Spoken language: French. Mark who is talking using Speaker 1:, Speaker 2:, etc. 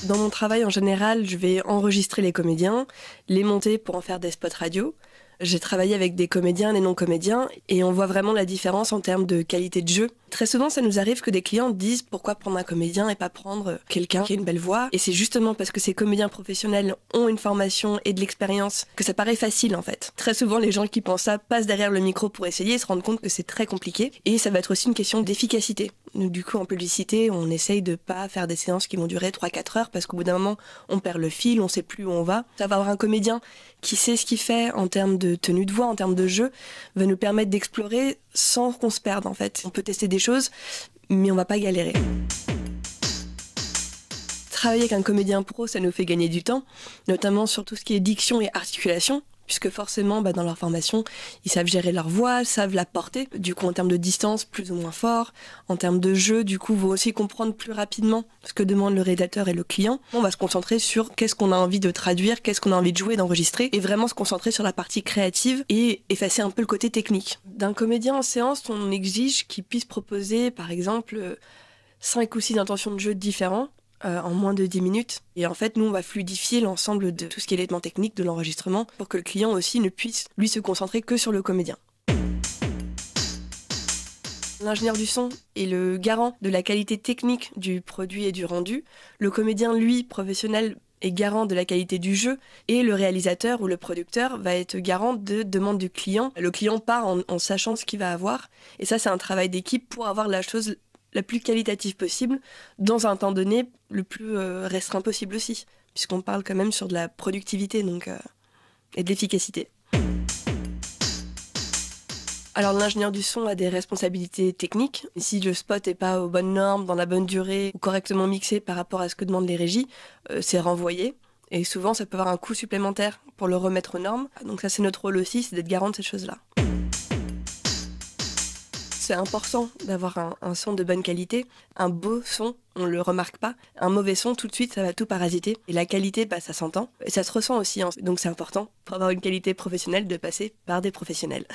Speaker 1: Dans mon travail, en général, je vais enregistrer les comédiens, les monter pour en faire des spots radio. J'ai travaillé avec des comédiens et des non-comédiens et on voit vraiment la différence en termes de qualité de jeu. Très souvent, ça nous arrive que des clients disent pourquoi prendre un comédien et pas prendre quelqu'un qui a une belle voix. Et c'est justement parce que ces comédiens professionnels ont une formation et de l'expérience que ça paraît facile en fait. Très souvent, les gens qui pensent ça passent derrière le micro pour essayer et se rendent compte que c'est très compliqué. Et ça va être aussi une question d'efficacité. Du coup, en publicité, on essaye de pas faire des séances qui vont durer 3-4 heures parce qu'au bout d'un moment, on perd le fil, on sait plus où on va. Ça va avoir un comédien qui sait ce qu'il fait en termes de tenue de voix, en termes de jeu, va nous permettre d'explorer sans qu'on se perde en fait. On peut tester des choses, mais on va pas galérer. Travailler avec un comédien pro, ça nous fait gagner du temps, notamment sur tout ce qui est diction et articulation, puisque forcément, dans leur formation, ils savent gérer leur voix, savent la porter. Du coup, en termes de distance, plus ou moins fort. En termes de jeu, du coup, vont aussi comprendre plus rapidement ce que demande le réalisateur et le client. On va se concentrer sur qu'est-ce qu'on a envie de traduire, qu'est-ce qu'on a envie de jouer, d'enregistrer, et vraiment se concentrer sur la partie créative et effacer un peu le côté technique. D'un comédien en séance, on exige qu'il puisse proposer, par exemple, 5 ou 6 intentions de jeu différents, en moins de 10 minutes. Et en fait, nous, on va fluidifier l'ensemble de tout ce qui est l'élément technique de l'enregistrement pour que le client aussi ne puisse, lui, se concentrer que sur le comédien. L'ingénieur du son est le garant de la qualité technique du produit et du rendu. Le comédien, lui, professionnel, est garant de la qualité du jeu et le réalisateur ou le producteur va être garant de demande du client. Le client part en sachant ce qu'il va avoir. Et ça, c'est un travail d'équipe pour avoir la chose la plus qualitative possible, dans un temps donné le plus restreint possible aussi, puisqu'on parle quand même sur de la productivité et de l'efficacité. Alors l'ingénieur du son a des responsabilités techniques. Si le spot n'est pas aux bonnes normes, dans la bonne durée, ou correctement mixé par rapport à ce que demandent les régies, c'est renvoyé. Et souvent, ça peut avoir un coût supplémentaire pour le remettre aux normes. Donc ça, c'est notre rôle aussi, c'est d'être garant de ces choses-là. C'est important d'avoir un son de bonne qualité. Un beau son, on le remarque pas. Un mauvais son, tout de suite, ça va tout parasiter. Et la qualité, ça s'entend. Et ça se ressent aussi. Donc c'est important, pour avoir une qualité professionnelle, de passer par des professionnels.